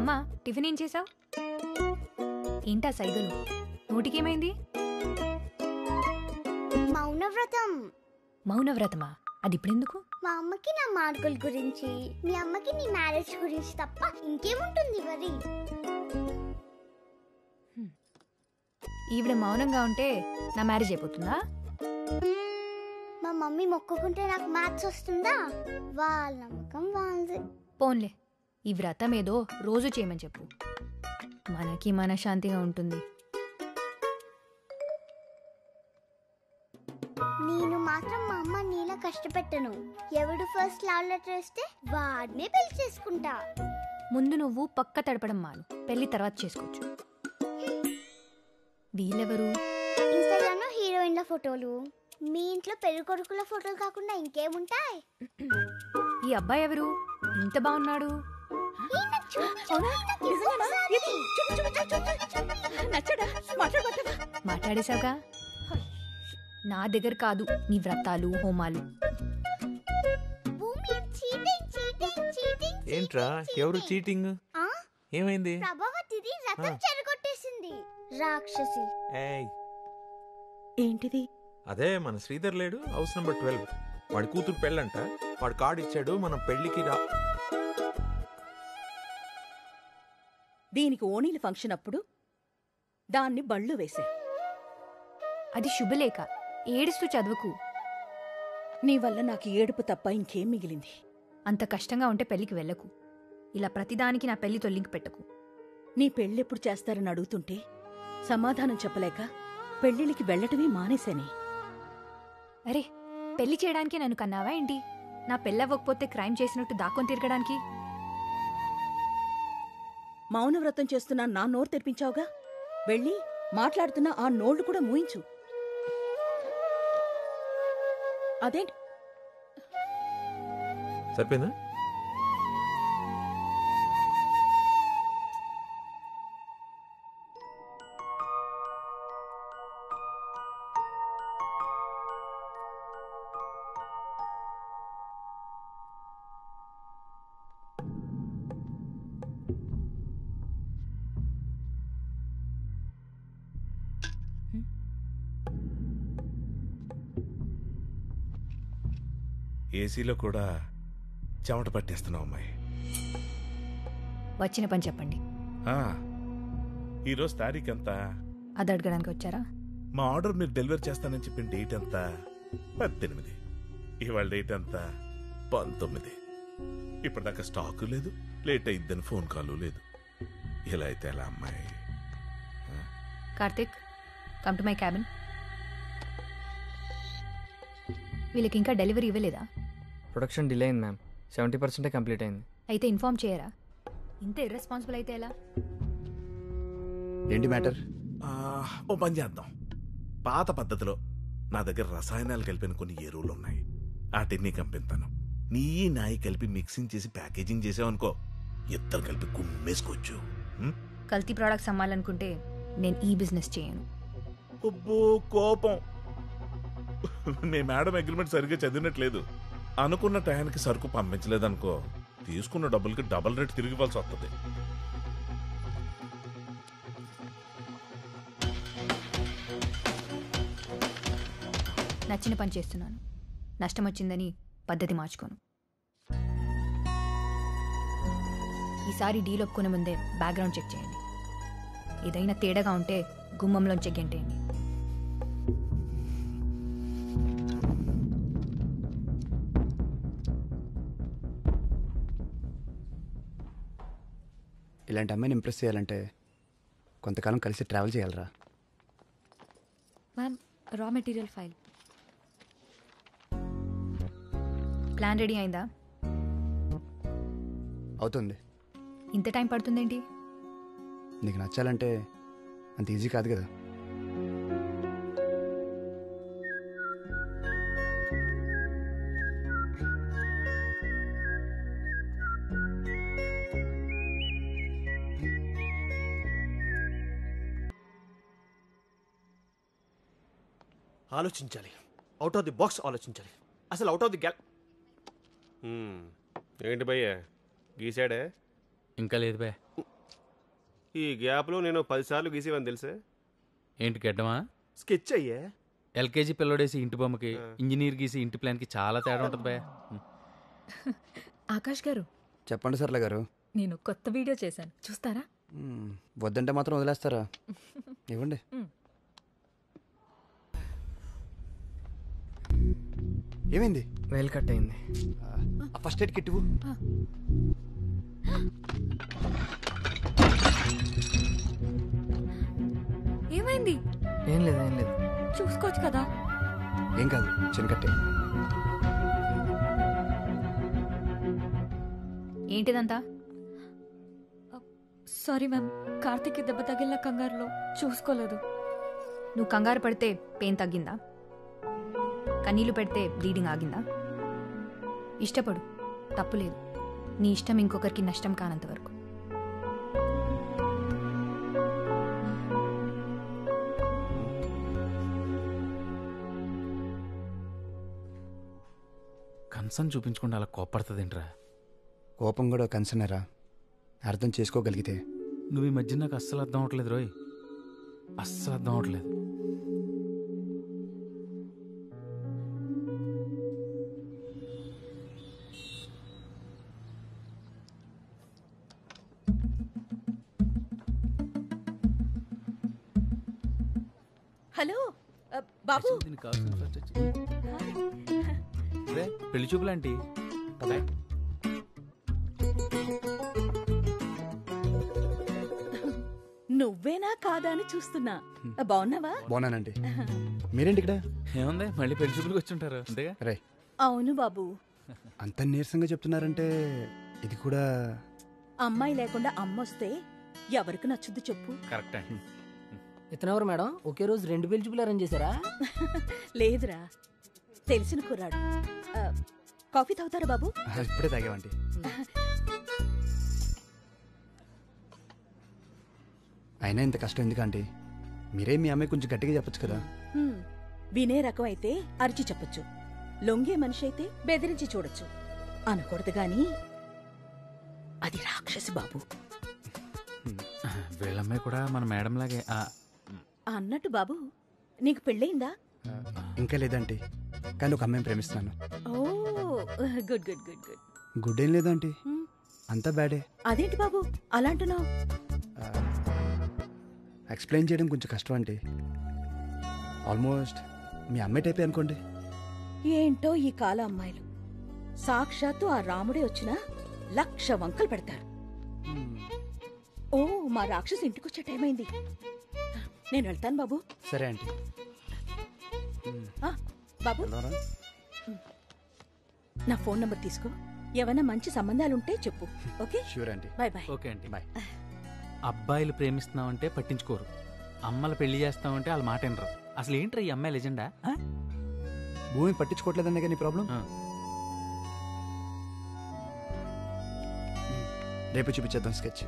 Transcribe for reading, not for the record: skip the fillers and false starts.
అమ్మా టిఫిన్ ఏం చేసావు? ఏంటా సైగలు? నోటికేమైంది? మౌనవ్రతం. మౌనవ్రతమా? అది ఇప్పుడెందుకు? మా అమ్మకి నా మార్కుల గురించి, మీ అమ్మకి నీ మ్యారేజ్ గురించి తప్ప ఇంకేముంటుంది మరి? ఈవిడ మౌనంగా ఉంటే నా మ్యారేజ్ అయిపోతుందా? మా మమ్మీ మొక్కుకుంటే నాకు మ్యాథ్స్ వస్తుందా? వాళ్ళ నమ్మకం వాళ్ళది. పోన్లే, ఈ వ్రతం ఏదో రోజు చేయమని చెప్పు, మనకి మనశ్శాంతిగా ఉంటుంది. నేను మాత్రం మా అమ్మ నీలా కష్టపెట్టను. ఎవడు ఫస్ట్ లవ్ లెటర్ ఇస్తే వాడినే పెళ్లి చేసుకుంటా. ముందు నువ్వు పక్క తడపడం మాను, పెళ్లి తర్వాత చేసుకోవచ్చు. వీళ్ళెవరు? ఇన్స్టాగ్రామ్ లో హీరోయిన్ల ఫోటోలు. మీ ఇంట్లో పెళ్లి కొడుకుల ఫోటోలు కాకుండా ఇంకేముంటాయి? ఈ అబ్బాయి ఎవరు? ఇంత బాగున్నాడు. మాట్లాడేశావుగా, నా దగ్గర కాదు నీ వ్రతాలు హోమాలు. ఏంట్రా ఎవరు చీటింగ్? ఏమైంది? ప్రభావతిది రథం చెరగొట్టేసింది రాక్షసి. ఏంటిది? అదే మన శ్రీధర్ లేడు, హౌస్ నెంబర్ 12. వాడి కూతురు పెళ్ళంట, వాడు కార్డు ఇచ్చాడు, మనం పెళ్లికి రా. దీనికి ఓణీల ఫంక్షన్ అప్పుడు దాన్ని బళ్ళు వేశా. అది శుభలేఖ, ఏడుస్తూ చదువుకు. నీ వల్ల నాకు ఏడుపు తప్ప ఇంకేం మిగిలింది? అంత కష్టంగా ఉంటే పెళ్లికి వెళ్ళకు. ఇలా ప్రతిదానికి నా పెళ్లితో లింక్ పెట్టకు. నీ పెళ్ళెప్పుడు చేస్తారని అడుగుతుంటే సమాధానం చెప్పలేక పెళ్ళిళ్ళకి వెళ్లటమే మానేశాని. అరే, పెళ్లి చేయడానికి నన్ను కన్నావా ఏంటి? నా పెళ్ళవ్వకపోతే క్రైమ్ చేసినట్టు దాక్కొని తిరగడానికి? మౌనవ్రతం చేస్తున్నా నా నోరు తెరిపించావుగా, వెళ్ళి మాట్లాడుతున్నా ఆ నోళ్లు కూడా మూయించు. అదేంటి? సరిపోయిందా? ఏసీలో కూడా చెమట పట్టేస్తున్నావు అమ్మాయి. వచ్చిన పని చెప్పండి. ఈరోజు తారీఖు ఎంత? అది అడగడానికి వచ్చారా? మా ఆర్డర్ మీరు డెలివరీ చేస్తానని చెప్పిన డేట్ ఎంత? 18. ఇవాళ డేట్ ఎంత? 19. ఇప్పటిదాకా స్టాకు లేదు, లేట్ అయిద్దని ఫోన్ కాలు లేదు. ఇలా అయితే ఎలా అమ్మాయి? Karthik, come to my cabin. వీళ్ళకి ఇంకా డెలివరీ ఇవ్వలేదా? ప్రొడక్షన్ డిలే అయింది మ్యామ్, 70% కంప్లీట్ అయింది. అయితే ఇన్ఫార్మ్ చేయరా? ఇంత ఇర్రెస్పాన్సిబుల్ అయితే ఎలా? ఏంటి మ్యాటర్? ఓ పని చేద్దాం. పాత పద్ధతిలో నా దగ్గర రసాయనాలు కలిపిన కొన్ని ఎరువులు ఉన్నాయి, వాటిని కంపిస్తాను. నీ నాయి కలిపి మిక్సింగ్ చేసి ప్యాకేజింగ్ చేసావనుకో, ఇద్దరు కలిపి గుమ్మేసుకోవచ్చు. కల్తీ ప్రోడక్ట్స్ అమ్మాలనుకుంటే నేను ఈ బిజినెస్ చేయను. అబ్బో కోపం. మీ మేడం అగ్రిమెంట్ సరిగ్గా చదివినట్లేదు. అనుకున్న టయానికి సరుకు పంపించలేదనుకో, తీసుకున్న డబ్బులకి డబుల్ రేట్ తిరిగి ఇవ్వాల్సి వస్తుంది. నచ్చిన పని చేస్తున్నాను, నష్టం వచ్చిందని పద్ధతి మార్చుకోను. ఈసారి డీల్ ఒప్పుకునే ముందే బ్యాక్గ్రౌండ్ చెక్ చేయండి. ఏదైనా తేడాగా ఉంటే గుమ్మంలోంచి గెంటేయండి. ఇలాంటి అమ్మాయిని ఇంప్రెస్ చేయాలంటే కొంతకాలం కలిసి ట్రావెల్ చేయాలరా. Ma'am, raw material file. Plan ready అయిందా? అవుతుంది. ఇంత టైం పడుతుందేంటి? నీకు నచ్చాలంటే అంత ఈజీ కాదు కదా. ఆలోచించాలి, అవుట్ ఆఫ్ ది బాక్స్ ఆలోచించాలి. అసలు అవుట్ ఆఫ్ ది గ్యాల్. ఏంటి భయ్య గీసాడే? ఇంకా లేదు భయ్య. ఈ గ్యాప్లో నేను 10 సార్లు గీసేవని తెలుసే. ఏంటి గడ్డమా? స్కెచ్ అయ్యే. ఎల్కేజీ పిల్లడేసి ఇంటి బొమ్మకి, ఇంజనీర్ గీసి ఇంటి ప్లాన్కి చాలా తేడా ఉంటుంది భయ. ఆకాష్ గారు, చెప్పండి సర్లే గారు. నేను కొత్త వీడియో చేశాను, చూస్తారా? వద్దంటే మాత్రం వదిలేస్తారా? ఇవ్వండి. ఏమైంది? వేలు కట్ అయింది. ఆ ఫస్ట్ ఎయిడ్ కిట్ ఇవ్వు. ఏమైంది? ఏం లేదు, ఏం లేదు. చూసుకోవచ్చు కదా. ఏం కాదు, చిన్న కట్టే. ఏంటిదంతా? సారీ మ్యామ్, కార్తీక్ దెబ్బ తగిలిన కంగారులో చూసుకోలేదు. నువ్వు కంగారు పడితే పెయిన్ తగ్గిందా? కన్నీళ్లు పెడితే బ్లీడింగ్ ఆగిందా? ఇష్టపడు, తప్పులేదు. నీ ఇష్టం ఇంకొకరికి నష్టం కానంత వరకు. కన్సర్న్ చూపించకుండా అలా కోపడుతుందేంట్రా? కోపం కూడా కన్సర్నరా, అర్థం చేసుకోగలిగితే. నువ్వు ఈ మధ్య నాకు అస్సలు అర్థం అవట్లేదు రోయ్, అస్సలు అర్థం అవట్లేదు. హలో బాబు. దీనికి కావాల్సిన first రే, పెళ్లి చూపులాంటి నువ్వేనా కాదా అని చూస్తున్నా. బాగున్నావా? బాగున్నానండి. మీరేంటి ఇక్కడ? ఏముంది, మళ్ళీ పెళ్లి చూపులకు వచ్చి ఉంటారు అంతేగా. రే, అవును బాబు. అంత నీరసంగా చెప్తున్నారంటే ఇది కూడా. అమ్మాయి లేకుండా అమ్మొస్తే ఎవరికి నచ్చుద్ది చెప్పు? కరెక్ట్ అండి. ఇతనెవరు మేడం? ఒకే రోజు 2 పెళ్లి చూపులు అరేంజ్ చేశారా? లేదురా, తెలిసిన కుర్రాడు. కాఫీ తాగుతారా బాబు? ఇప్పుడే తాగామండి. అయినా ఇంత కష్టం ఎందుకంటే మీరే మీ అమ్మాయి కొంచెం గట్టిగా చెప్పొచ్చు కదా. వినే రకం అయితే అరిచి చెప్పొచ్చు, లొంగే మనిషి అయితే బెదిరించి చూడొచ్చు. అనకూడదు గాని అది రాక్షసి బాబు. వీళ్ళమ్మాయి కూడా మన మేడం లాగే. అన్నట్టు బాబు, నీకు పెళ్ళయిందా? ఇంకా లేదంటే, కానీ ఒక అమ్మాయిని ప్రేమిస్తున్నాను. ఓ good good good good. Good ఏం లేదంటే, అంతా బ్యాడే. అదేంటి బాబు అలా అంటున్నావు? ఎక్స్ప్లెయిన్ చేయడం కొంచెం కష్టం అంటే. ఆల్మోస్ట్ మీ అమ్మాయి టైపే అనుకోండి. ఏంటో ఈ కాల అమ్మాయిలు, సాక్షాత్తు ఆ రాముడే వచ్చినా 1,00,000 వంకలు పెడతారు. ఓ, మా రాక్షసు ఇంటికొచ్చే టైం అయింది. నేను వెళ్తాను బాబు. సరే ఆంటీ. బాబు, నా ఫోన్ నంబర్ తీసుకో. ఏమైనా మంచి సంబంధాలుంటే చెప్పు. Okay? Sure aunty. Bye bye. Okay అండి, బాయ్. అబ్బాయిలు ప్రేమిస్తున్నామంటే పట్టించుకోరు, అమ్మలు పెళ్లి చేస్తామంటే వాళ్ళ మాట వినరు. అసలు ఏంట్రా ఈ అమ్మాయి లెజెండా? భూమి పట్టించుకోవట్లేదనే కానీ ప్రాబ్లం. రేపు చూపించేద్దాం స్కెచ్.